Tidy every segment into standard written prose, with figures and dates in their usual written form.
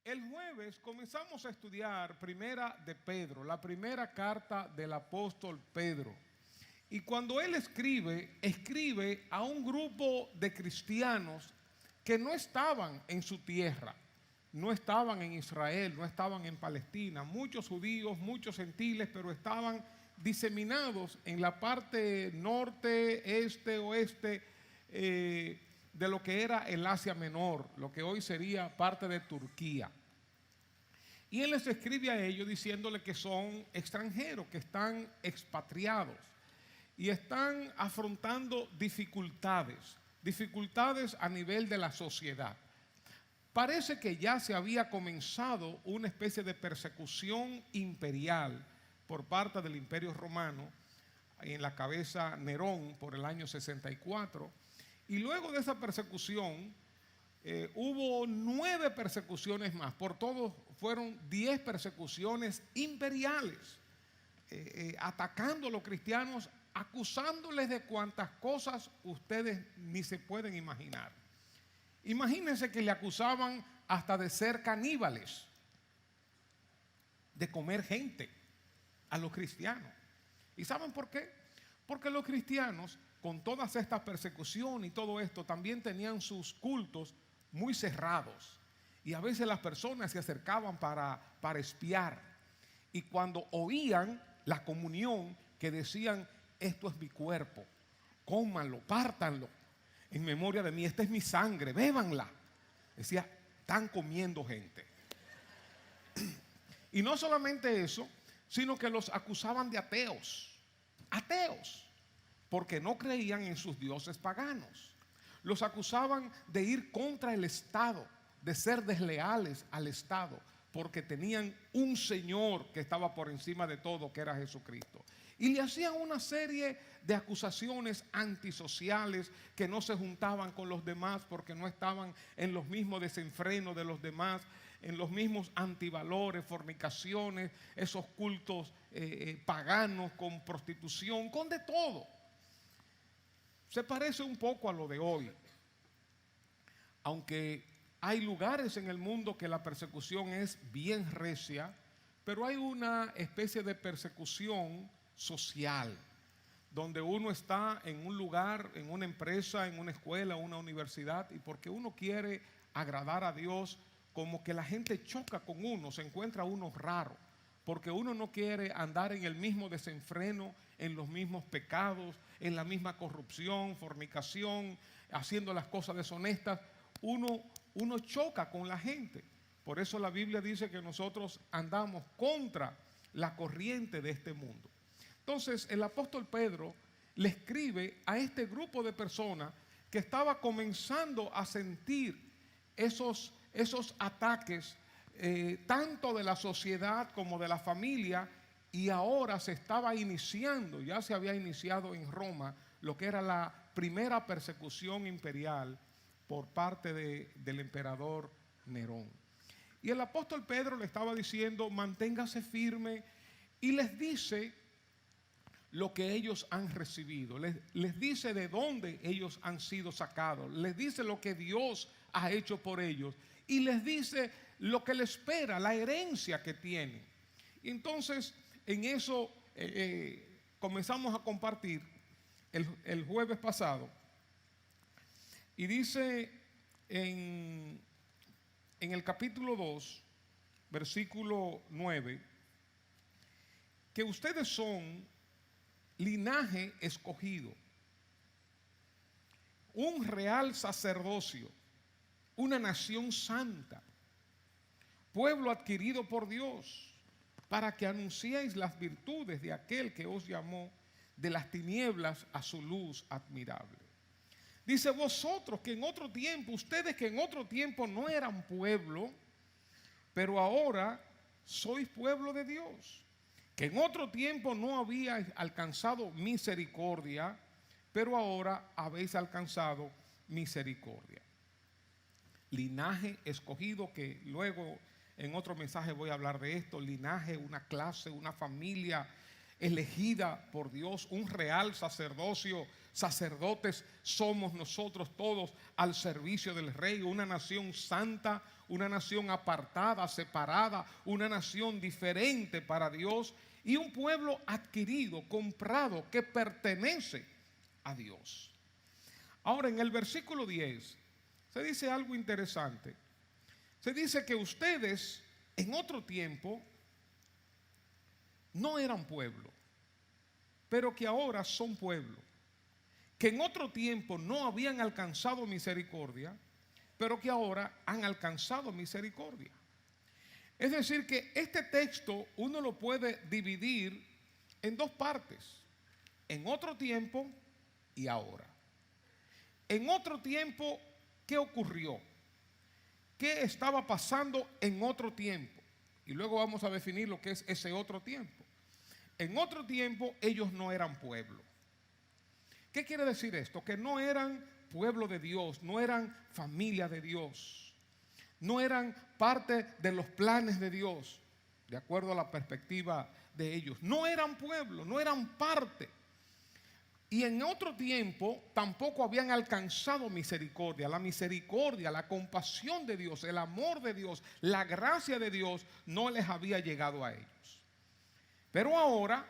El jueves comenzamos a estudiar Primera de Pedro, la primera carta del apóstol Pedro. Y cuando él escribe a un grupo de cristianos que no estaban en su tierra, no estaban en Israel, no estaban en Palestina, muchos judíos, muchos gentiles, pero estaban diseminados en la parte norte, este, oeste, de lo que era el Asia Menor, lo que hoy sería parte de Turquía. Y él les escribe a ellos diciéndole que son extranjeros, que están expatriados y están afrontando dificultades a nivel de la sociedad. Parece que ya se había comenzado una especie de persecución imperial por parte del Imperio Romano, en la cabeza Nerón, por el año 64. Y luego de esa persecución, hubo 9 persecuciones más. Por todos fueron 10 persecuciones imperiales, atacando a los cristianos, acusándoles de cuantas cosas ustedes ni se pueden imaginar. Imagínense que le acusaban hasta de ser caníbales, de comer gente a los cristianos. ¿Y saben por qué? Porque los cristianos, con todas estas persecuciones y todo esto, también tenían sus cultos muy cerrados. Y a veces las personas se acercaban para espiar. Y cuando oían la comunión, que decían: esto es mi cuerpo, cómanlo, pártanlo en memoria de mí, esta es mi sangre, bébanla. Decía: están comiendo gente. Y no solamente eso, sino que los acusaban de ateos, porque no creían en sus dioses paganos. Los acusaban de ir contra el Estado, de ser desleales al Estado, porque tenían un Señor que estaba por encima de todo, que era Jesucristo. Y le hacían una serie de acusaciones antisociales, que no se juntaban con los demás porque no estaban en los mismos desenfrenos de los demás, en los mismos antivalores, fornicaciones, esos cultos paganos con prostitución, con de todo. Se parece un poco a lo de hoy, aunque hay lugares en el mundo que la persecución es bien recia, pero hay una especie de persecución social, donde uno está en un lugar, en una empresa, en una escuela, una universidad, y porque uno quiere agradar a Dios, como que la gente choca con uno, se encuentra uno raro, porque uno no quiere andar en el mismo desenfreno, en los mismos pecados, en la misma corrupción, fornicación, haciendo las cosas deshonestas. Uno choca con la gente. Por eso la Biblia dice que nosotros andamos contra la corriente de este mundo. Entonces el apóstol Pedro le escribe a este grupo de personas que estaba comenzando a sentir esos ataques, tanto de la sociedad como de la familia, y ahora se estaba iniciando, ya se había iniciado en Roma, lo que era la primera persecución imperial por parte del emperador Nerón. Y el apóstol Pedro le estaba diciendo: manténgase firme, y les dice lo que ellos han recibido, les dice de dónde ellos han sido sacados, les dice lo que Dios ha hecho por ellos, y les dice lo que les espera, la herencia que tienen. Y entonces en eso comenzamos a compartir el jueves pasado, y dice en el capítulo 2, versículo 9, que ustedes son linaje escogido, un real sacerdocio, una nación santa, pueblo adquirido por Dios, para que anunciéis las virtudes de aquel que os llamó de las tinieblas a su luz admirable. Dice: vosotros que en otro tiempo, ustedes que en otro tiempo no eran pueblo, pero ahora sois pueblo de Dios, que en otro tiempo no habíais alcanzado misericordia, pero ahora habéis alcanzado misericordia. Linaje escogido, que luego en otro mensaje voy a hablar de esto. Linaje, una clase, una familia elegida por Dios, un real sacerdocio, sacerdotes somos nosotros todos al servicio del Rey, una nación santa, una nación apartada, separada, una nación diferente para Dios y un pueblo adquirido, comprado, que pertenece a Dios. Ahora, en el versículo 10 se dice algo interesante. Se dice que ustedes en otro tiempo no eran pueblo, pero que ahora son pueblo. Que en otro tiempo no habían alcanzado misericordia, pero que ahora han alcanzado misericordia. Es decir, que este texto uno lo puede dividir en dos partes: en otro tiempo y ahora. En otro tiempo, ¿qué ocurrió? ¿Qué estaba pasando en otro tiempo? Y luego vamos a definir lo que es ese otro tiempo. En otro tiempo ellos no eran pueblo. ¿Qué quiere decir esto? Que no eran pueblo de Dios, no eran familia de Dios, no eran parte de los planes de Dios, de acuerdo a la perspectiva de ellos. No eran pueblo, no eran parte. Y en otro tiempo tampoco habían alcanzado misericordia. La misericordia, la compasión de Dios, el amor de Dios, la gracia de Dios no les había llegado a ellos. Pero ahora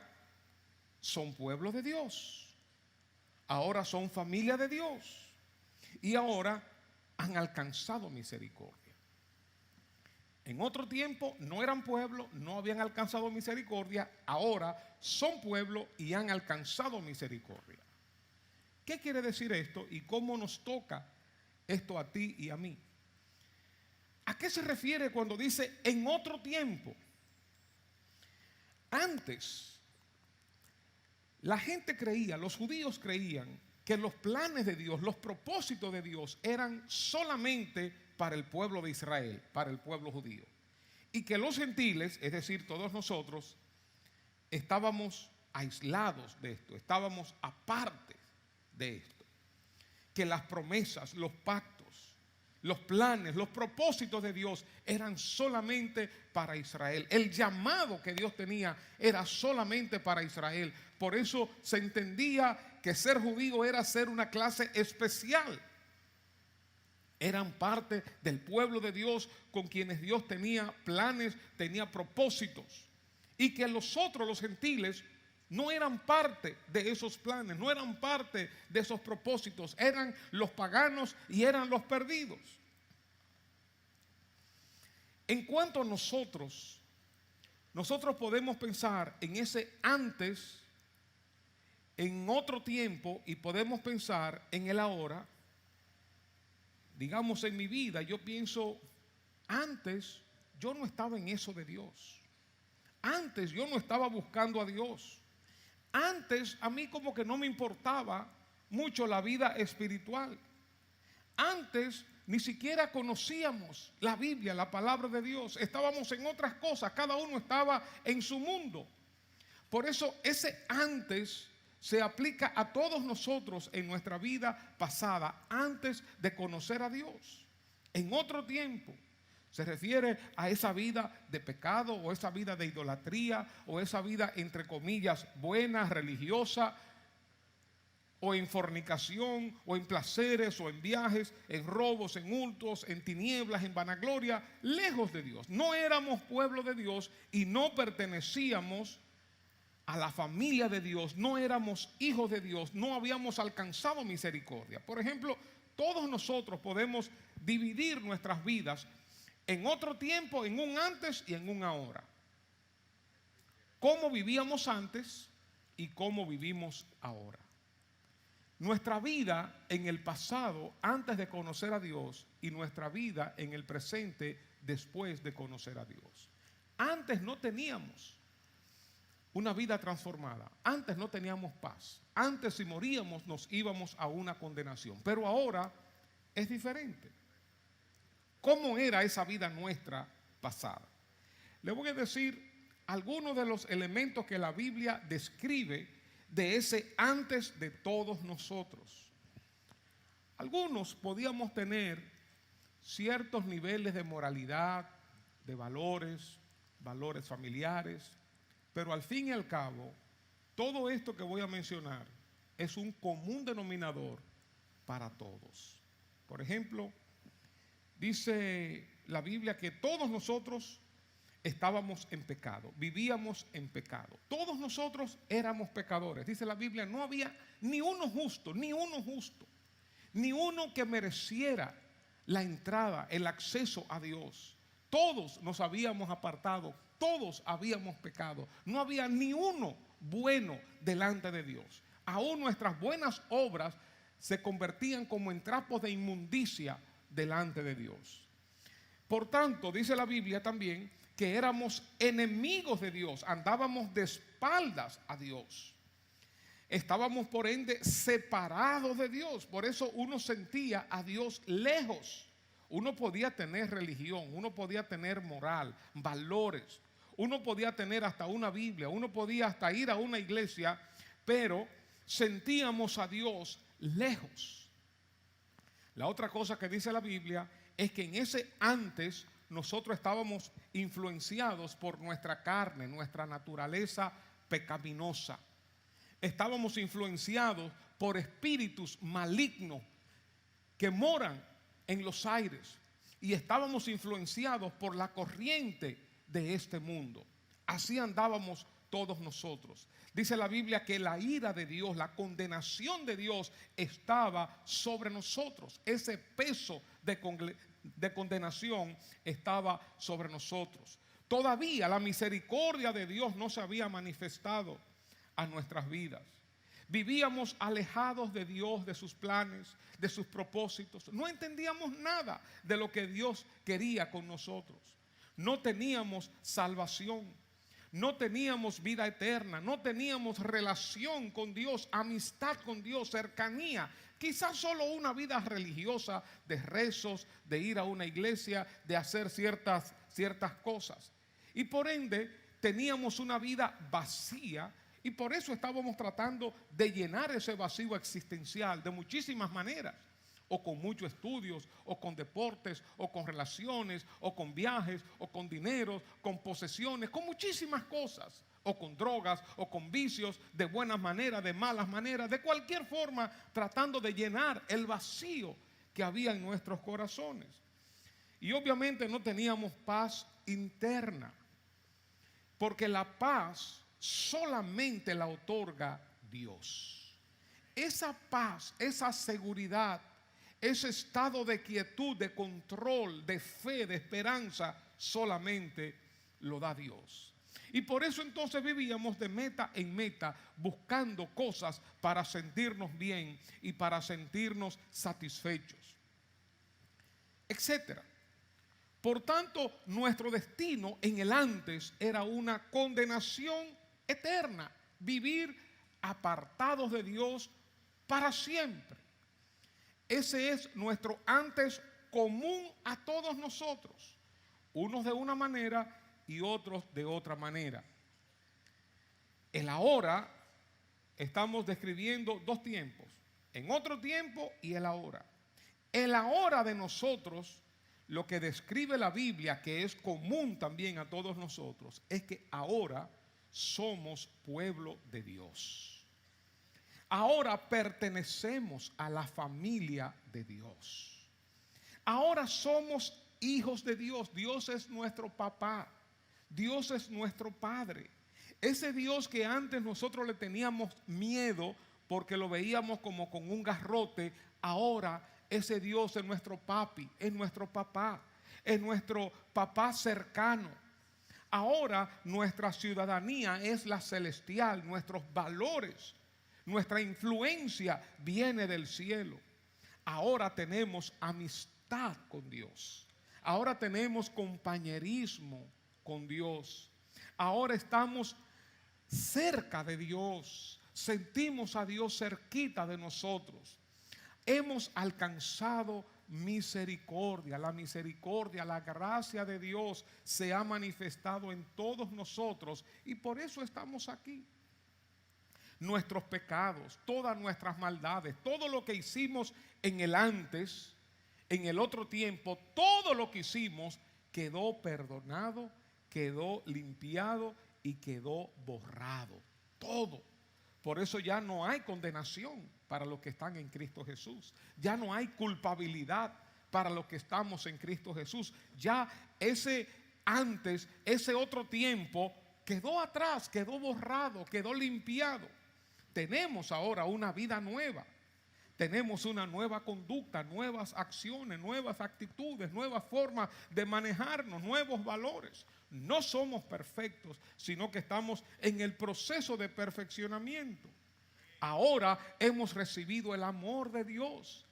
son pueblo de Dios. Ahora son familia de Dios. Y ahora han alcanzado misericordia. En otro tiempo no eran pueblo, no habían alcanzado misericordia. Ahora son pueblo y han alcanzado misericordia. ¿Qué quiere decir esto y cómo nos toca esto a ti y a mí? ¿A qué se refiere cuando dice en otro tiempo? Antes, la gente creía, los judíos creían que los planes de Dios, los propósitos de Dios eran solamente para el pueblo de Israel, para el pueblo judío. Y que los gentiles, es decir, todos nosotros, estábamos aislados de esto, estábamos aparte de esto. Que las promesas, los pactos, los planes, los propósitos de Dios eran solamente para Israel. El llamado que Dios tenía era solamente para Israel. Por eso se entendía que ser judío era ser una clase especial. Eran parte del pueblo de Dios con quienes Dios tenía planes, tenía propósitos. Y que los otros, los gentiles, no eran parte de esos planes, no eran parte de esos propósitos. Eran los paganos y eran los perdidos. En cuanto a nosotros podemos pensar en ese antes, en otro tiempo, y podemos pensar en el ahora. Digamos, en mi vida yo pienso, antes yo no estaba en eso de Dios. Antes yo no estaba buscando a Dios. Antes a mí como que no me importaba mucho la vida espiritual. Antes ni siquiera conocíamos la Biblia, la palabra de Dios. Estábamos en otras cosas, cada uno estaba en su mundo. Por eso ese antes se aplica a todos nosotros en nuestra vida pasada, antes de conocer a Dios. En otro tiempo se refiere a esa vida de pecado o esa vida de idolatría o esa vida entre comillas buena, religiosa, o en fornicación, o en placeres, o en viajes, en robos, en hurtos, en tinieblas, en vanagloria, lejos de Dios. No éramos pueblo de Dios y no pertenecíamos a la familia de Dios, no éramos hijos de Dios, no habíamos alcanzado misericordia. Por ejemplo, todos nosotros podemos dividir nuestras vidas en otro tiempo, en un antes y en un ahora. ¿Cómo vivíamos antes y cómo vivimos ahora? Nuestra vida en el pasado antes de conocer a Dios y nuestra vida en el presente después de conocer a Dios. Antes no teníamos una vida transformada. Antes no teníamos paz. Antes si moríamos nos íbamos a una condenación. Pero ahora es diferente. ¿Cómo era esa vida nuestra pasada? Le voy a decir algunos de los elementos que la Biblia describe de ese antes de todos nosotros. Algunos podíamos tener ciertos niveles de moralidad, de valores familiares, pero al fin y al cabo, todo esto que voy a mencionar es un común denominador para todos. Por ejemplo, dice la Biblia que todos nosotros estábamos en pecado, vivíamos en pecado. Todos nosotros éramos pecadores. Dice la Biblia, no había ni uno justo, ni uno que mereciera la entrada, el acceso a Dios. Todos nos habíamos apartado, todos habíamos pecado. No había ni uno bueno delante de Dios. Aún nuestras buenas obras se convertían como en trapos de inmundicia delante de Dios. Por tanto, dice la Biblia también que éramos enemigos de Dios, andábamos de espaldas a Dios. Estábamos por ende separados de Dios, por eso uno sentía a Dios lejos. Uno podía tener religión, uno podía tener moral, valores, uno podía tener hasta una Biblia, uno podía hasta ir a una iglesia, pero sentíamos a Dios lejos. La otra cosa que dice la Biblia es que en ese antes nosotros estábamos influenciados por nuestra carne, nuestra naturaleza pecaminosa. Estábamos influenciados por espíritus malignos que moran en los aires y estábamos influenciados por la corriente de este mundo. Así andábamos todos nosotros. Dice la Biblia que la ira de Dios, la condenación de Dios estaba sobre nosotros. Ese peso de condenación estaba sobre nosotros. Todavía la misericordia de Dios no se había manifestado a nuestras vidas. Vivíamos alejados de Dios, de sus planes, de sus propósitos. No entendíamos nada de lo que Dios quería con nosotros. No teníamos salvación, no teníamos vida eterna, no teníamos relación con Dios, amistad con Dios, cercanía. Quizás solo una vida religiosa de rezos, de ir a una iglesia, de hacer ciertas cosas. Y por ende teníamos una vida vacía. Y por eso estábamos tratando de llenar ese vacío existencial de muchísimas maneras, o con muchos estudios, o con deportes, o con relaciones, o con viajes, o con dinero, con posesiones, con muchísimas cosas, o con drogas, o con vicios, de buenas maneras, de malas maneras, de cualquier forma, tratando de llenar el vacío que había en nuestros corazones. Y obviamente no teníamos paz interna, porque la paz solamente la otorga Dios. Esa paz, esa seguridad, ese estado de quietud, de control, de fe, de esperanza, solamente lo da Dios. Y por eso entonces vivíamos de meta en meta, buscando cosas para sentirnos bien y para sentirnos satisfechos, etcétera. Por tanto, nuestro destino en el antes era una condenación eterna, vivir apartados de Dios para siempre. Ese es nuestro antes común a todos nosotros, unos de una manera y otros de otra manera. El ahora estamos describiendo dos tiempos, en otro tiempo y el ahora. El ahora de nosotros, lo que describe la Biblia, que es común también a todos nosotros, es que ahora somos pueblo de Dios. Ahora pertenecemos a la familia de Dios. Ahora somos hijos de Dios. Dios es nuestro papá. Dios es nuestro padre. Ese Dios que antes nosotros le teníamos miedo porque lo veíamos como con un garrote, ahora ese Dios es nuestro papi, es nuestro papá cercano. Ahora nuestra ciudadanía es la celestial, nuestros valores, nuestra influencia viene del cielo. Ahora tenemos amistad con Dios. Ahora tenemos compañerismo con Dios. Ahora estamos cerca de Dios. Sentimos a Dios cerquita de nosotros. Hemos alcanzado misericordia. La misericordia, la gracia de Dios se ha manifestado en todos nosotros y por eso estamos aquí. Nuestros pecados, todas nuestras maldades, todo lo que hicimos en el antes, en el otro tiempo, todo lo que hicimos quedó perdonado, quedó limpiado y quedó borrado. Todo. Por eso ya no hay condenación para los que están en Cristo Jesús. Ya no hay culpabilidad para los que estamos en Cristo Jesús. Ya ese antes, ese otro tiempo quedó atrás, quedó borrado, quedó limpiado. Tenemos ahora una vida nueva. Tenemos una nueva conducta, nuevas acciones, nuevas actitudes, nuevas formas de manejarnos, nuevos valores. No somos perfectos, sino que estamos en el proceso de perfeccionamiento. Ahora hemos recibido el amor de Dios.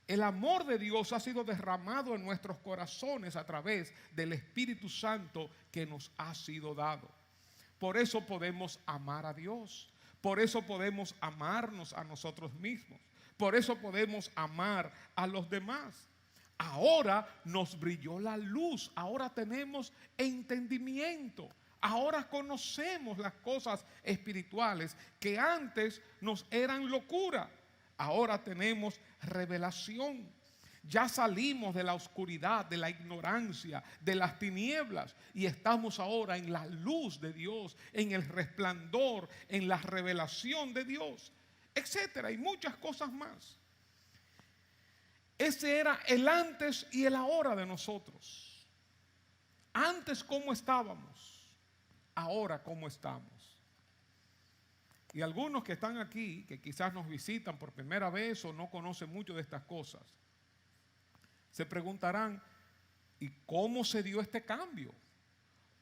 El amor de Dios ha sido derramado en nuestros corazones a través del Espíritu Santo que nos ha sido dado. Por eso podemos amar a Dios. Por eso podemos amarnos a nosotros mismos. Por eso podemos amar a los demás. Ahora nos brilló la luz. Ahora tenemos entendimiento. Ahora conocemos las cosas espirituales que antes nos eran locura. Ahora tenemos revelación. Ya salimos de la oscuridad, de la ignorancia, de las tinieblas y estamos ahora en la luz de Dios, en el resplandor, en la revelación de Dios, etcétera, y muchas cosas más. Ese era el antes y el ahora de nosotros. Antes cómo estábamos, ahora cómo estamos. Y algunos que están aquí, que quizás nos visitan por primera vez o no conocen mucho de estas cosas, se preguntarán, ¿y cómo se dio este cambio?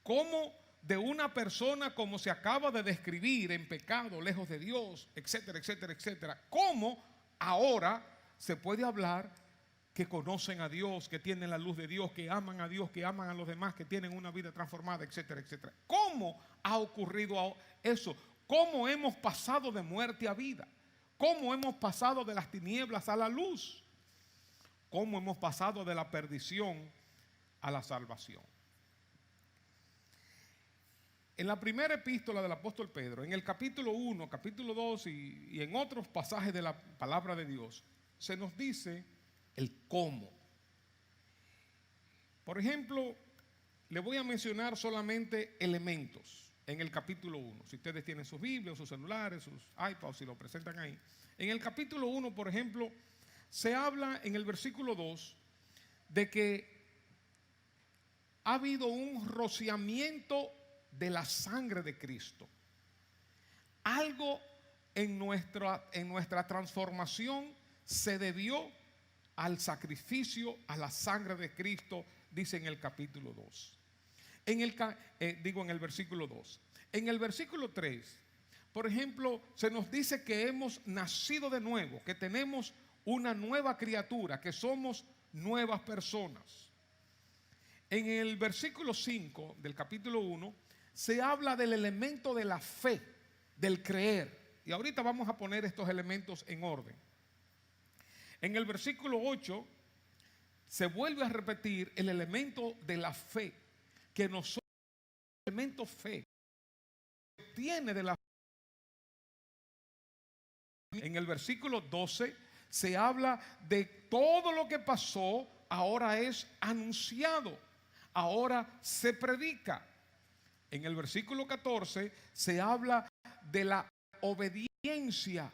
¿Cómo de una persona como se acaba de describir en pecado, lejos de Dios, etcétera, etcétera, etcétera? ¿Cómo ahora se puede hablar que conocen a Dios, que tienen la luz de Dios, que aman a Dios, que aman a los demás, que tienen una vida transformada, etcétera, etcétera? ¿Cómo ha ocurrido eso? ¿Cómo hemos pasado de muerte a vida? ¿Cómo hemos pasado de las tinieblas a la luz? ¿Cómo hemos pasado de la perdición a la salvación? En la primera epístola del apóstol Pedro, en el capítulo 1, capítulo 2 y en otros pasajes de la palabra de Dios, se nos dice el cómo. Por ejemplo, le voy a mencionar solamente elementos en el capítulo 1. Si ustedes tienen sus Biblias, sus celulares, sus iPads, si lo presentan ahí. En el capítulo 1, por ejemplo, se habla en el versículo 2 de que ha habido un rociamiento de la sangre de Cristo. Algo en nuestra transformación se debió al sacrificio, a la sangre de Cristo, dice en el capítulo 2. En el versículo 2. En el versículo 3, por ejemplo, se nos dice que hemos nacido de nuevo, que tenemos una nueva criatura, que somos nuevas personas. En el versículo 5 del capítulo 1 se habla del elemento de la fe, del creer. Y ahorita vamos a poner estos elementos en orden. En el versículo 8 se vuelve a repetir el elemento de la fe, que nosotros, el elemento fe, tiene de la fe. En el versículo 12 se habla de todo lo que pasó, ahora es anunciado, ahora se predica. En el versículo 14 se habla de la obediencia.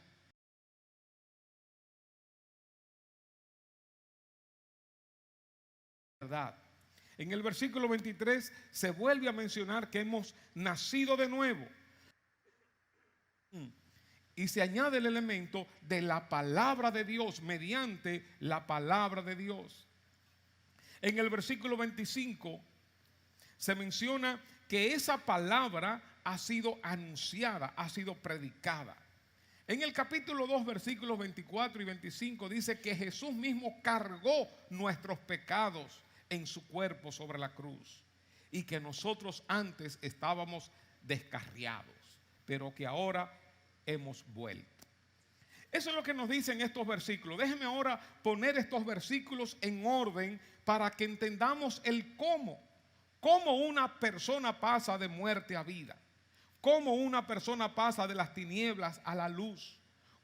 ¿Verdad? En el versículo 23 se vuelve a mencionar que hemos nacido de nuevo. Y se añade el elemento de la palabra de Dios, mediante la palabra de Dios. En el versículo 25 se menciona que esa palabra ha sido anunciada, ha sido predicada. En el capítulo 2, versículos 24 y 25 dice que Jesús mismo cargó nuestros pecados en su cuerpo sobre la cruz y que nosotros antes estábamos descarriados, pero que ahora hemos vuelto. Eso es lo que nos dicen estos versículos. Déjenme ahora poner estos versículos en orden para que entendamos el cómo. Cómo una persona pasa de muerte a vida. Cómo una persona pasa de las tinieblas a la luz.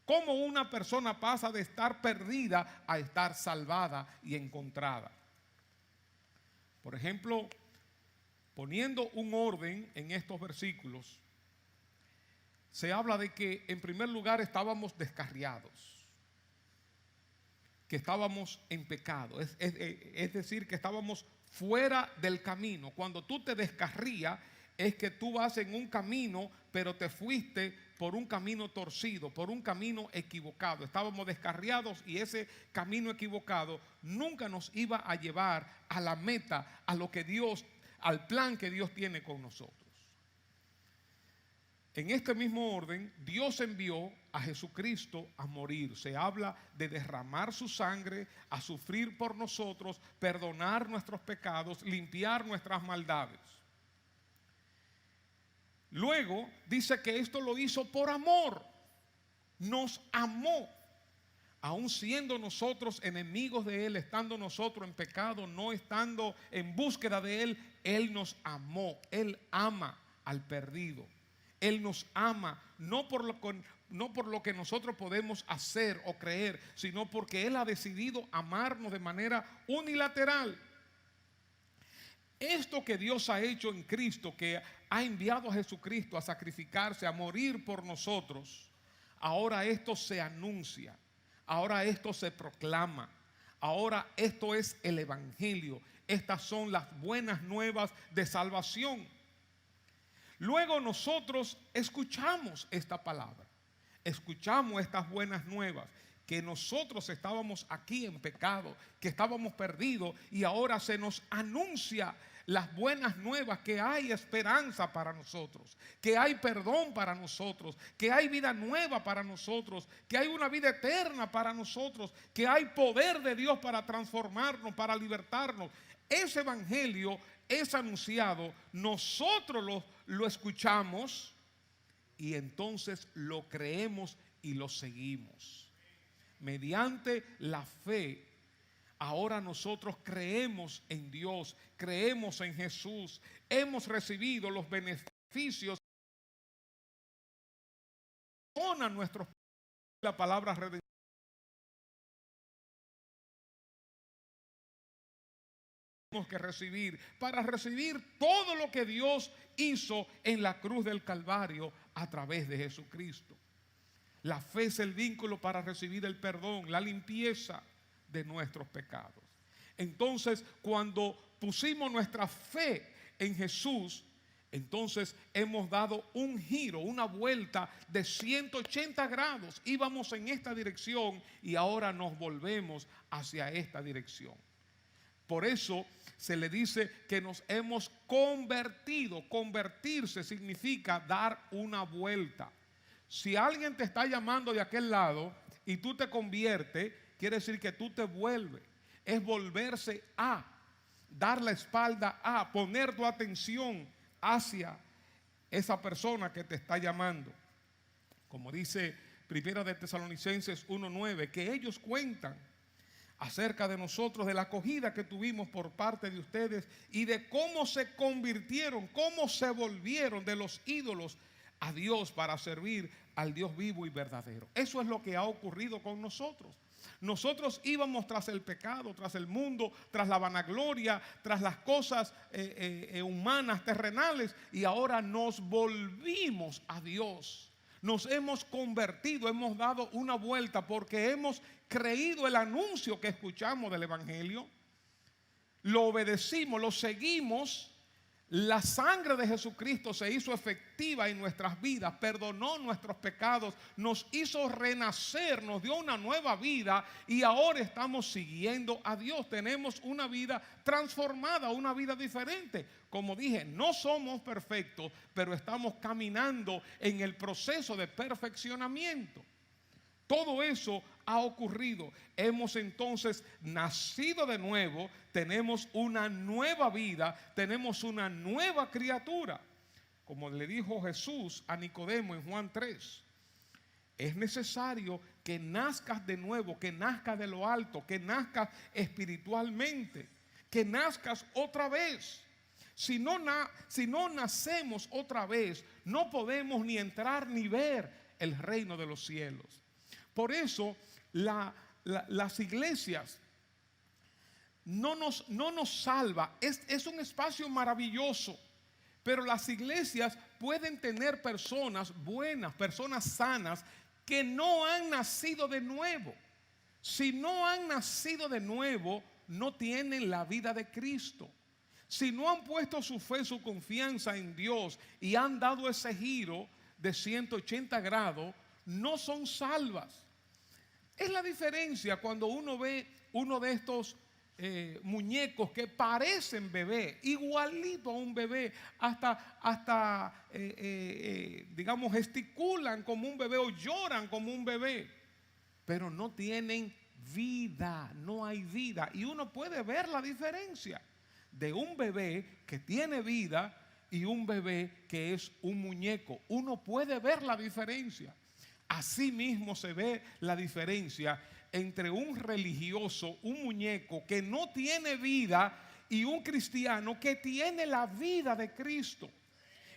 Cómo una persona pasa de estar perdida a estar salvada y encontrada. Por ejemplo, poniendo un orden en estos versículos, se habla de que en primer lugar estábamos descarriados, que estábamos en pecado, es decir, que estábamos fuera del camino. Cuando tú te descarrías, es que tú vas en un camino, pero te fuiste por un camino torcido, por un camino equivocado. Estábamos descarriados y ese camino equivocado nunca nos iba a llevar a la meta, a lo que Dios, al plan que Dios tiene con nosotros. En este mismo orden, Dios envió a Jesucristo a morir. Se habla de derramar su sangre, a sufrir por nosotros, perdonar nuestros pecados, limpiar nuestras maldades. Luego dice que esto lo hizo por amor. Nos amó. Aun siendo nosotros enemigos de Él, estando nosotros en pecado, no estando en búsqueda de Él, Él nos amó. Él ama al perdido. Él nos ama, no por lo que nosotros podemos hacer o creer, sino porque Él ha decidido amarnos de manera unilateral. Esto que Dios ha hecho en Cristo, que ha enviado a Jesucristo a sacrificarse, a morir por nosotros, ahora esto se anuncia, ahora esto se proclama, ahora esto es el Evangelio. Estas son las buenas nuevas de salvación. Luego nosotros escuchamos esta palabra, escuchamos estas buenas nuevas, que nosotros estábamos aquí en pecado, que estábamos perdidos y ahora se nos anuncia las buenas nuevas, que hay esperanza para nosotros, que hay perdón para nosotros, que hay vida nueva para nosotros, que hay una vida eterna para nosotros, que hay poder de Dios para transformarnos, para libertarnos. Ese evangelio es anunciado, nosotros lo escuchamos y entonces lo creemos y lo seguimos. Mediante la fe, ahora nosotros creemos en Dios, creemos en Jesús, hemos recibido los beneficios a nuestros, la palabra redención. Que recibir para recibir todo lo que Dios hizo en la cruz del Calvario a través de Jesucristo. La fe es el vínculo para recibir el perdón, la limpieza de nuestros pecados. Entonces, cuando pusimos nuestra fe en Jesús, entonces hemos dado un giro, una vuelta de 180 grados. Íbamos en esta dirección y ahora nos volvemos hacia esta dirección. Por eso se le dice que nos hemos convertido. Convertirse significa dar una vuelta. Si alguien te está llamando de aquel lado y tú te conviertes, quiere decir que tú te vuelves. Es volverse a, dar la espalda a, poner tu atención hacia esa persona que te está llamando. Como dice Primera de Tesalonicenses 1:9, que ellos cuentan acerca de nosotros, de la acogida que tuvimos por parte de ustedes y de cómo se convirtieron, cómo se volvieron de los ídolos a Dios para servir al Dios vivo y verdadero. Eso es lo que ha ocurrido con nosotros. Nosotros íbamos tras el pecado, tras el mundo, tras la vanagloria, tras las cosas humanas, terrenales, y ahora nos volvimos a Dios. Nos hemos convertido, hemos dado una vuelta porque hemos creído el anuncio que escuchamos del Evangelio, lo obedecimos, lo seguimos. La sangre de Jesucristo se hizo efectiva en nuestras vidas, perdonó nuestros pecados, nos hizo renacer, nos dio una nueva vida y ahora estamos siguiendo a Dios. Tenemos una vida transformada, una vida diferente. Como dije, no somos perfectos, pero estamos caminando en el proceso de perfeccionamiento. Todo eso ha ocurrido. Hemos entonces nacido de nuevo, tenemos una nueva vida, tenemos una nueva criatura. Como le dijo Jesús a Nicodemo en Juan 3, es necesario que nazcas de nuevo, que nazcas de lo alto, que nazcas espiritualmente, que nazcas otra vez. Si no nacemos otra vez, no podemos ni entrar ni ver el reino de los cielos. Por eso las iglesias no nos salva. Es un espacio maravilloso, Pero las iglesias pueden tener personas buenas, personas sanas, que no han nacido de nuevo. Si no han nacido de nuevo, no tienen la vida de Cristo. Si no han puesto su fe, su confianza en Dios y han dado ese giro de 180 grados, no son salvas. Es la diferencia cuando uno ve uno de estos muñecos que parecen bebé, igualito a un bebé, digamos, gesticulan como un bebé o lloran como un bebé, pero no tienen vida, no hay vida. Y uno puede ver la diferencia de un bebé que tiene vida y un bebé que es un muñeco. Uno puede ver la diferencia. Así mismo se ve la diferencia entre un religioso, un muñeco que no tiene vida, y un cristiano que tiene la vida de Cristo.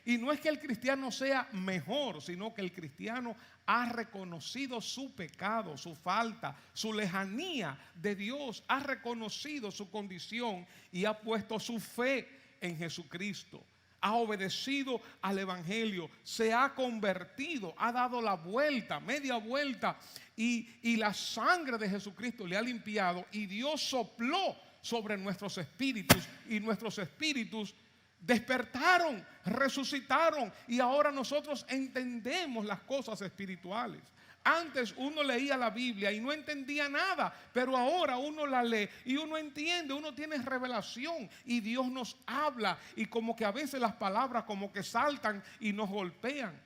Y no es que el cristiano sea mejor, sino que el cristiano ha reconocido su pecado, su falta, su lejanía de Dios, ha reconocido su condición y ha puesto su fe en Jesucristo. Ha obedecido al evangelio, se ha convertido, ha dado la vuelta, media vuelta, y la sangre de Jesucristo le ha limpiado, y Dios sopló sobre nuestros espíritus, y nuestros espíritus despertaron, resucitaron, y ahora nosotros entendemos las cosas espirituales. Antes uno leía la Biblia y no entendía nada, pero ahora uno la lee y uno entiende, uno tiene revelación y Dios nos habla, y como que a veces las palabras como que saltan y nos golpean.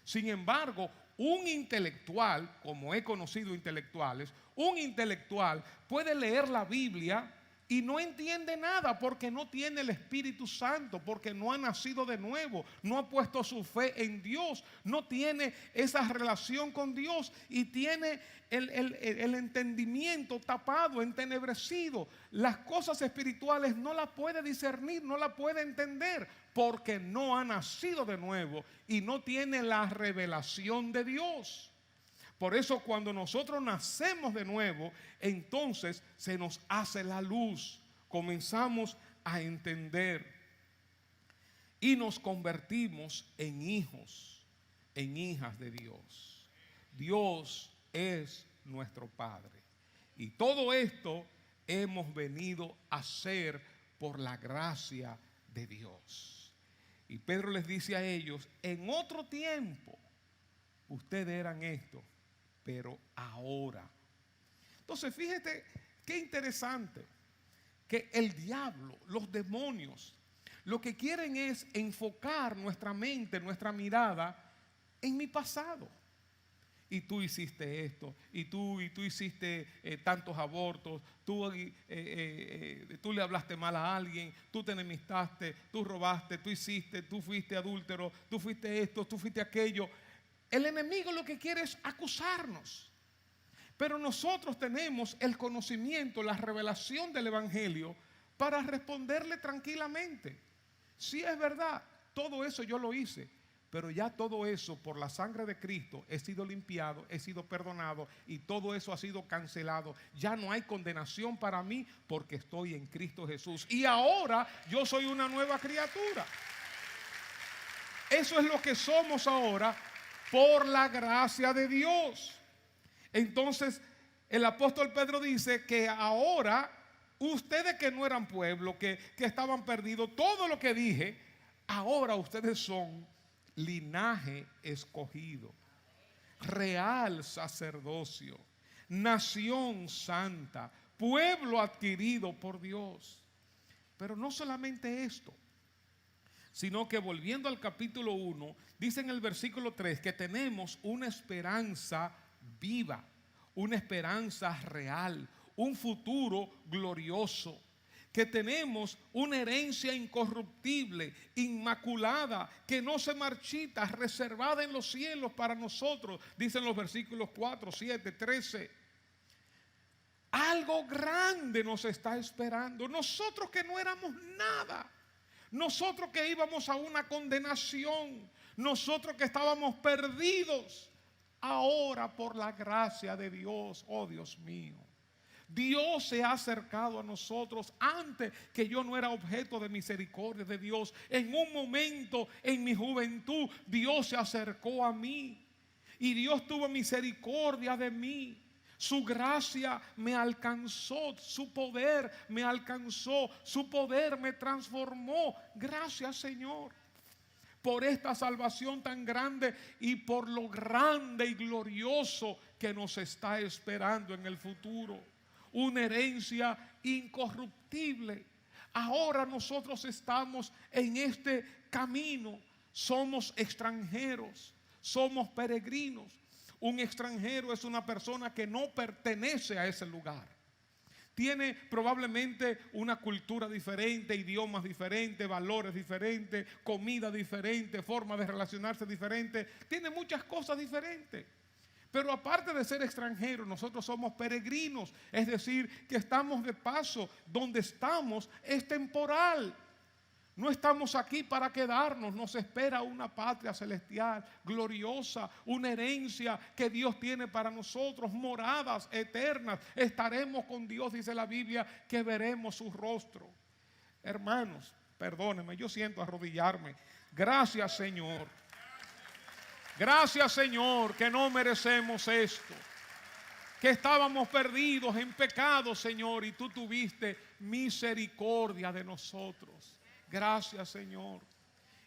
Sin embargo, un intelectual, como he conocido intelectuales, un intelectual puede leer la Biblia y no entiende nada porque no tiene el Espíritu Santo, porque no ha nacido de nuevo, no ha puesto su fe en Dios, no tiene esa relación con Dios y tiene el entendimiento tapado, entenebrecido. Las cosas espirituales no las puede discernir, no las puede entender, porque no ha nacido de nuevo y no tiene la revelación de Dios. Por eso cuando nosotros nacemos de nuevo, entonces se nos hace la luz, comenzamos a entender y nos convertimos en hijos, en hijas de Dios. Dios es nuestro Padre, y todo esto hemos venido a hacer por la gracia de Dios. Y Pedro les dice a ellos: en otro tiempo ustedes eran esto, pero ahora. Entonces fíjate qué interesante, que el diablo, los demonios, lo que quieren es enfocar nuestra mente, nuestra mirada en mi pasado. Y tú hiciste esto, y tú hiciste tantos abortos, tú le hablaste mal a alguien, tú te enemistaste, tú robaste, tú fuiste adúltero, tú fuiste esto, tú fuiste aquello. El enemigo lo que quiere es acusarnos. Pero nosotros tenemos el conocimiento, la revelación del evangelio para responderle tranquilamente. Sí, es verdad, todo eso yo lo hice, pero ya todo eso por la sangre de Cristo he sido limpiado, he sido perdonado, y todo eso ha sido cancelado. Ya no hay condenación para mí porque estoy en Cristo Jesús, y ahora yo soy una nueva criatura. Eso es lo que somos ahora por la gracia de Dios. Entonces el apóstol Pedro dice que ahora ustedes, que no eran pueblo, que estaban perdidos, todo lo que dije, ahora ustedes son linaje escogido, real sacerdocio, nación santa, pueblo adquirido por Dios. Pero no solamente esto, sino que volviendo al capítulo 1, dice en el versículo 3 que tenemos una esperanza viva, una esperanza real, un futuro glorioso, que tenemos una herencia incorruptible, inmaculada, que no se marchita, reservada en los cielos para nosotros, dicen los versículos 4, 7, 13. Algo grande nos está esperando. Nosotros que no éramos nada, nosotros que íbamos a una condenación, nosotros que estábamos perdidos, ahora por la gracia de Dios, oh Dios mío, Dios se ha acercado a nosotros antes que yo no era objeto de misericordia de Dios. En un momento en mi juventud, Dios se acercó a mí y Dios tuvo misericordia de mí. Su gracia me alcanzó, su poder me alcanzó, su poder me transformó. Gracias, Señor, por esta salvación tan grande y por lo grande y glorioso que nos está esperando en el futuro. Una herencia incorruptible. Ahora nosotros estamos en este camino. Somos extranjeros, somos peregrinos. Un extranjero es una persona que no pertenece a ese lugar. Tiene probablemente una cultura diferente, idiomas diferentes, valores diferentes, comida diferente, forma de relacionarse diferente. Tiene muchas cosas diferentes. Pero aparte de ser extranjeros, nosotros somos peregrinos. Es decir, que estamos de paso. Donde estamos es temporal. No estamos aquí para quedarnos, nos espera una patria celestial, gloriosa, una herencia que Dios tiene para nosotros, moradas eternas. Estaremos con Dios, dice la Biblia, que veremos su rostro. Hermanos, perdónenme, yo siento arrodillarme. Gracias, Señor. Gracias, Señor, que no merecemos esto. Que estábamos perdidos en pecado, Señor, y tú tuviste misericordia de nosotros. Gracias, Señor.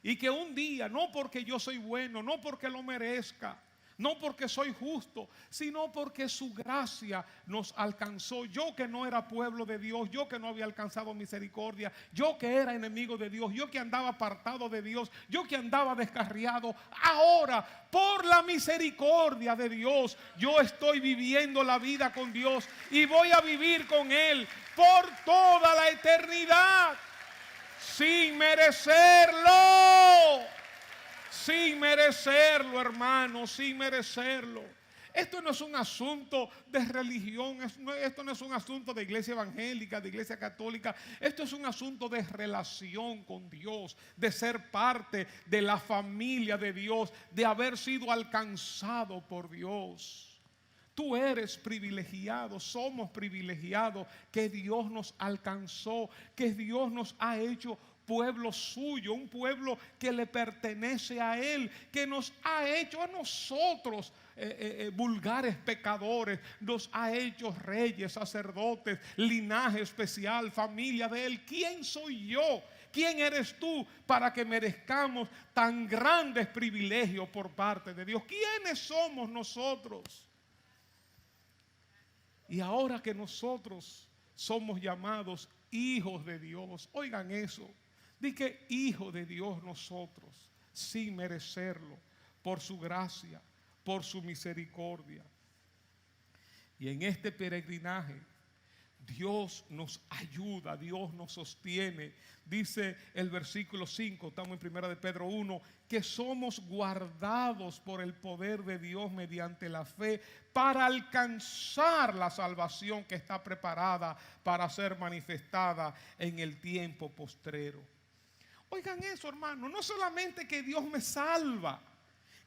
Y que un día, no porque yo soy bueno, no porque lo merezca, no porque soy justo, sino porque su gracia nos alcanzó. Yo que no era pueblo de Dios, yo que no había alcanzado misericordia, yo que era enemigo de Dios, yo que andaba apartado de Dios, yo que andaba descarriado, ahora por la misericordia de Dios yo estoy viviendo la vida con Dios y voy a vivir con Él por toda la eternidad. Sin merecerlo, hermano, sin merecerlo. Esto no es un asunto de religión, esto no es un asunto de iglesia evangélica, de iglesia católica. Esto es un asunto de relación con Dios, de ser parte de la familia de Dios, de haber sido alcanzado por Dios. Tú eres privilegiado, somos privilegiados, que Dios nos alcanzó, que Dios nos ha hecho pueblo suyo, un pueblo que le pertenece a Él, que nos ha hecho a nosotros vulgares pecadores, nos ha hecho reyes, sacerdotes, linaje especial, familia de Él. ¿Quién soy yo? ¿Quién eres tú para que merezcamos tan grandes privilegios por parte de Dios? ¿Quiénes somos nosotros? Y ahora que nosotros somos llamados hijos de Dios, oigan eso, di que hijo de Dios nosotros, sin merecerlo, por su gracia, por su misericordia. Y en este peregrinaje, Dios nos ayuda, Dios nos sostiene. Dice el versículo 5, estamos en 1 de Pedro 1, que somos guardados por el poder de Dios mediante la fe para alcanzar la salvación que está preparada para ser manifestada en el tiempo postrero. Oigan eso, hermano, no solamente que Dios me salva,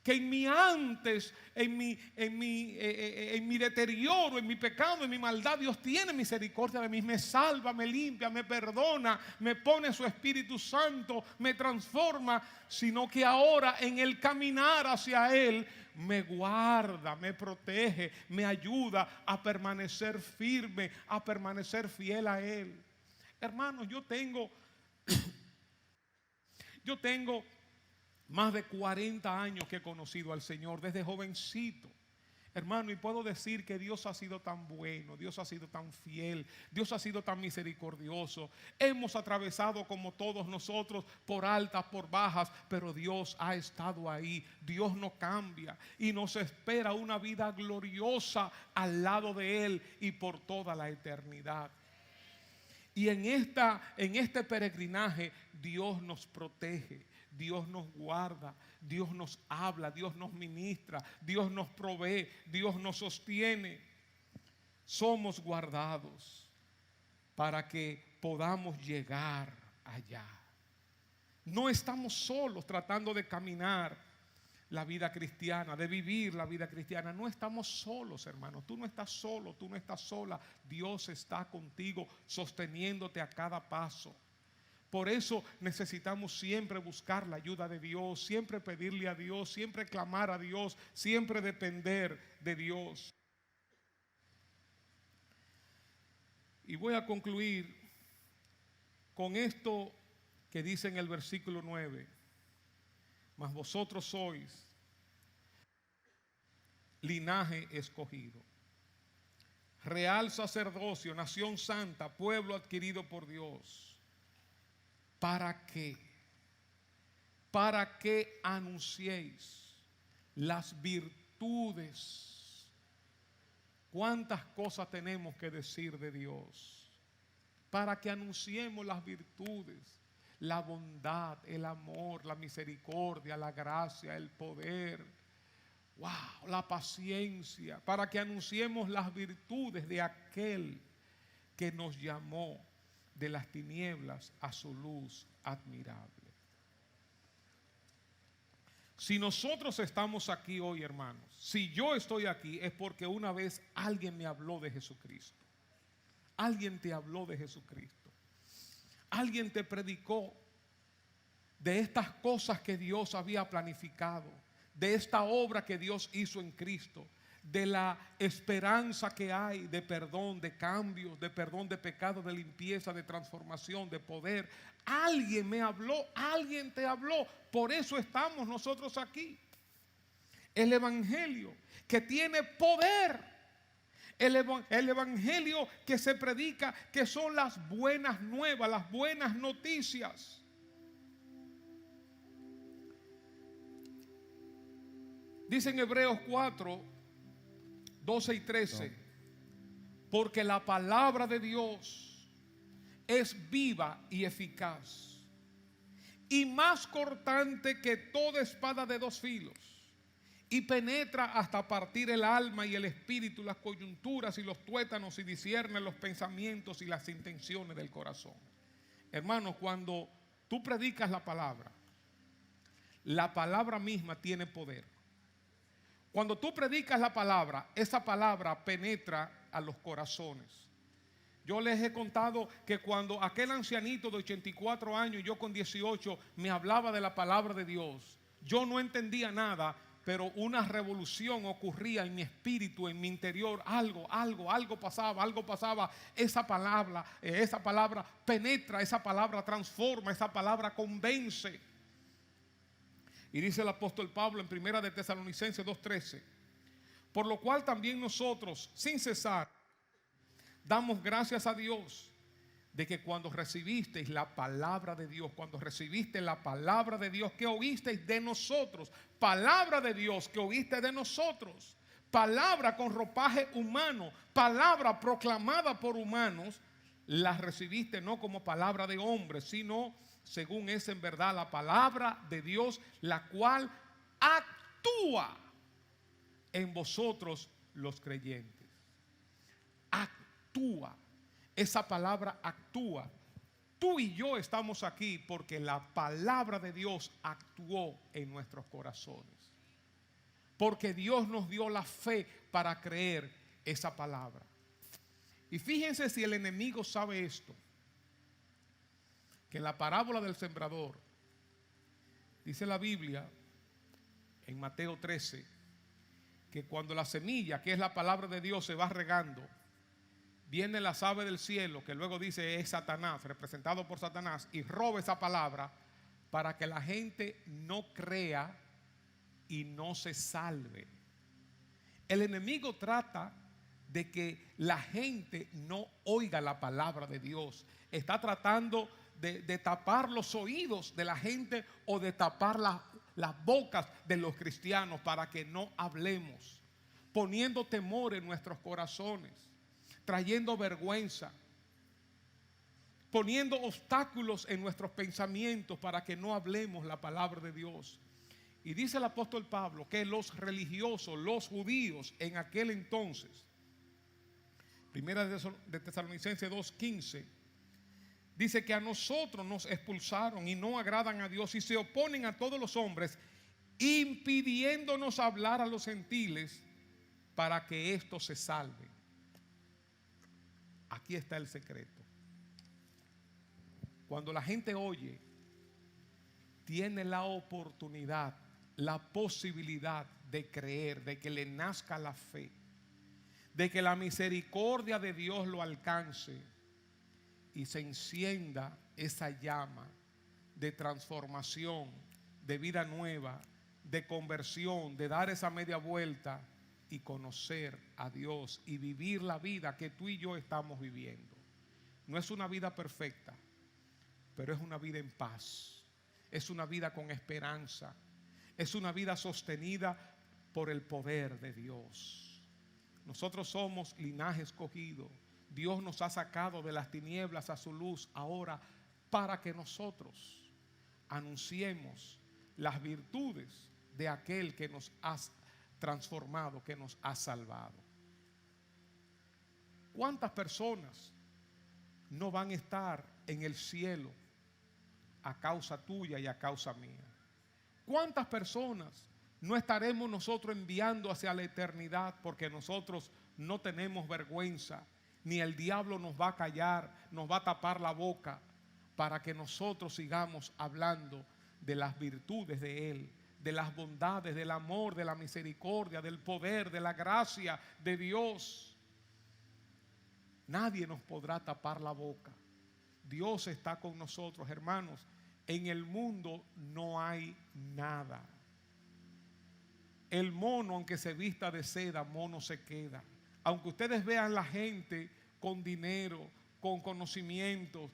que en mi antes, en mi deterioro, en mi pecado, en mi maldad, Dios tiene misericordia de mí, me salva, me limpia, me perdona, me pone su Espíritu Santo, me transforma, sino que ahora en el caminar hacia Él me guarda, me protege, me ayuda a permanecer firme, a permanecer fiel a Él. Hermanos, yo tengo más de 40 años que he conocido al Señor, desde jovencito, hermano, y puedo decir que Dios ha sido tan bueno, Dios ha sido tan fiel, Dios ha sido tan misericordioso. Hemos atravesado como todos nosotros por altas, por bajas, pero Dios ha estado ahí. Dios no cambia y nos espera una vida gloriosa al lado de Él y por toda la eternidad. Y en este peregrinaje Dios nos protege, Dios nos guarda, Dios nos habla, Dios nos ministra, Dios nos provee, Dios nos sostiene. Somos guardados para que podamos llegar allá. No estamos solos tratando de caminar la vida cristiana, de vivir la vida cristiana. No estamos solos, hermano. Tú no estás solo, tú no estás sola. Dios está contigo, sosteniéndote a cada paso. Por eso necesitamos siempre buscar la ayuda de Dios, siempre pedirle a Dios, siempre clamar a Dios, siempre depender de Dios. Y voy a concluir con esto que dice en el versículo 9. Mas vosotros sois linaje escogido, real sacerdocio, nación santa, pueblo adquirido por Dios. ¿Para qué? Para que anunciéis las virtudes. ¿Cuántas cosas tenemos que decir de Dios? Para que anunciemos las virtudes, la bondad, el amor, la misericordia, la gracia, el poder, wow, la paciencia, para que anunciemos las virtudes de aquel que nos llamó de las tinieblas a su luz admirable. Si nosotros estamos aquí hoy, hermanos, si yo estoy aquí, es porque una vez alguien me habló de Jesucristo. Alguien te habló de Jesucristo. Alguien te predicó de estas cosas que Dios había planificado, de esta obra que Dios hizo en Cristo, de la esperanza que hay de perdón, de cambios, de perdón de pecado, de limpieza, de transformación, de poder. Alguien me habló, alguien te habló. Por eso estamos nosotros aquí. El evangelio que tiene poder. El evangelio que se predica, que son las buenas nuevas, las buenas noticias. Dice en Hebreos 4, 12 y 13, porque la palabra de Dios es viva y eficaz y más cortante que toda espada de dos filos, y penetra hasta partir el alma y el espíritu, las coyunturas y los tuétanos, y discierne los pensamientos y las intenciones del corazón. Hermanos, cuando tú predicas la palabra misma tiene poder. Cuando tú predicas la palabra, esa palabra penetra a los corazones. Yo les he contado que cuando aquel ancianito de 84 años, yo con 18, me hablaba de la palabra de Dios, yo no entendía nada, pero una revolución ocurría en mi espíritu, en mi interior. Algo pasaba. Esa palabra penetra, esa palabra transforma, esa palabra convence. Y dice el apóstol Pablo en 1 de Tesalonicenses 2:13, por lo cual también nosotros, sin cesar, damos gracias a Dios de que cuando recibisteis la palabra de Dios, cuando recibiste la palabra de Dios que oísteis de nosotros, palabra de Dios que oíste de nosotros, palabra con ropaje humano, palabra proclamada por humanos, la recibiste no como palabra de hombre, sino según es en verdad la palabra de Dios, la cual actúa en vosotros los creyentes. Actúa. Esa palabra actúa. Tú y yo estamos aquí porque la palabra de Dios actuó en nuestros corazones. Porque Dios nos dio la fe para creer esa palabra. Y fíjense si el enemigo sabe esto, que en la parábola del sembrador, dice la Biblia, en Mateo 13, que cuando la semilla, que es la palabra de Dios, se va regando, viene las aves del cielo, que luego dice es Satanás, representado por Satanás, y roba esa palabra para que la gente no crea y no se salve. El enemigo trata de que la gente no oiga la palabra de Dios. Está tratando de tapar los oídos de la gente o de tapar las bocas de los cristianos para que no hablemos, poniendo temor en nuestros corazones, trayendo vergüenza, poniendo obstáculos en nuestros pensamientos para que no hablemos la palabra de Dios. Y dice el apóstol Pablo que los religiosos, los judíos en aquel entonces, Primera de Tesalonicenses 2:15, dice que a nosotros nos expulsaron y no agradan a Dios y se oponen a todos los hombres impidiéndonos hablar a los gentiles para que éstos se salven. Aquí está el secreto. Cuando la gente oye, tiene la oportunidad, la posibilidad de creer, de que le nazca la fe, de que la misericordia de Dios lo alcance y se encienda esa llama de transformación, de vida nueva, de conversión, de dar esa media vuelta y conocer a Dios y vivir la vida que tú y yo estamos viviendo. No es una vida perfecta, pero es una vida en paz, es una vida con esperanza, es una vida sostenida por el poder de Dios. Nosotros somos linaje escogido. Dios nos ha sacado de las tinieblas a su luz ahora para que nosotros anunciemos las virtudes de aquel que nos ha transformado, que nos ha salvado. ¿Cuántas personas no van a estar en el cielo a causa tuya y a causa mía? ¿Cuántas personas no estaremos nosotros enviando hacia la eternidad porque nosotros no tenemos vergüenza, ni el diablo nos va a callar, nos va a tapar la boca para que nosotros sigamos hablando de las virtudes de Él, de las bondades, del amor, de la misericordia, del poder, de la gracia de Dios? Nadie nos podrá tapar la boca. Dios está con nosotros, hermanos. En el mundo no hay nada. El mono, aunque se vista de seda, mono se queda. Aunque ustedes vean la gente con dinero, con conocimientos,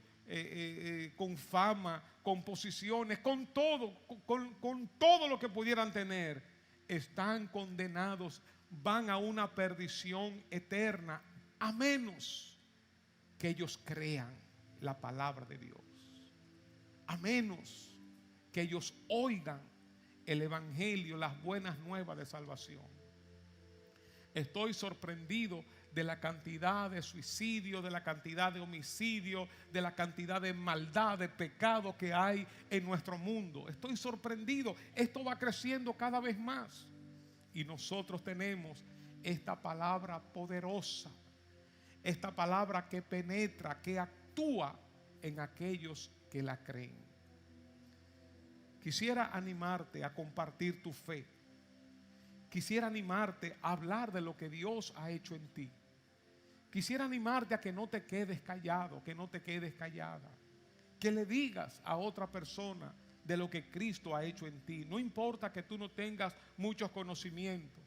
con fama, con posiciones, con todo lo que pudieran tener, están condenados, van a una perdición eterna, a menos que ellos crean la palabra de Dios, a menos que ellos oigan el evangelio, las buenas nuevas de salvación. Estoy sorprendido de la cantidad de suicidios, de la cantidad de homicidios, de la cantidad de maldad, de pecado que hay en nuestro mundo. Estoy sorprendido. Esto va creciendo cada vez más. Y nosotros tenemos esta palabra poderosa, esta palabra que penetra, que actúa en aquellos que la creen. Quisiera animarte a compartir tu fe. Quisiera animarte a hablar de lo que Dios ha hecho en ti. Quisiera animarte a que no te quedes callado, que no te quedes callada. Que le digas a otra persona de lo que Cristo ha hecho en ti. No importa que tú no tengas muchos conocimientos.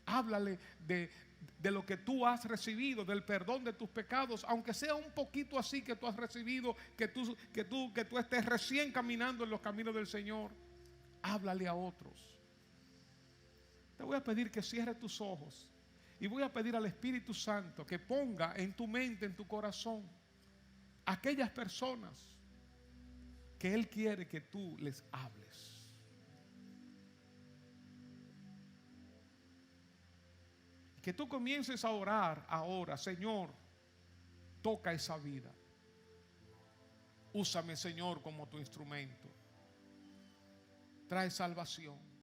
Háblale de lo que tú has recibido, del perdón de tus pecados, aunque sea un poquito así que tú has recibido, que tú estés recién caminando en los caminos del Señor. Háblale a otros. Te voy a pedir que cierres tus ojos y voy a pedir al Espíritu Santo que ponga en tu mente, en tu corazón, aquellas personas que Él quiere que tú les hables. Que tú comiences a orar ahora: Señor, toca esa vida. Úsame, Señor, como tu instrumento. Trae salvación.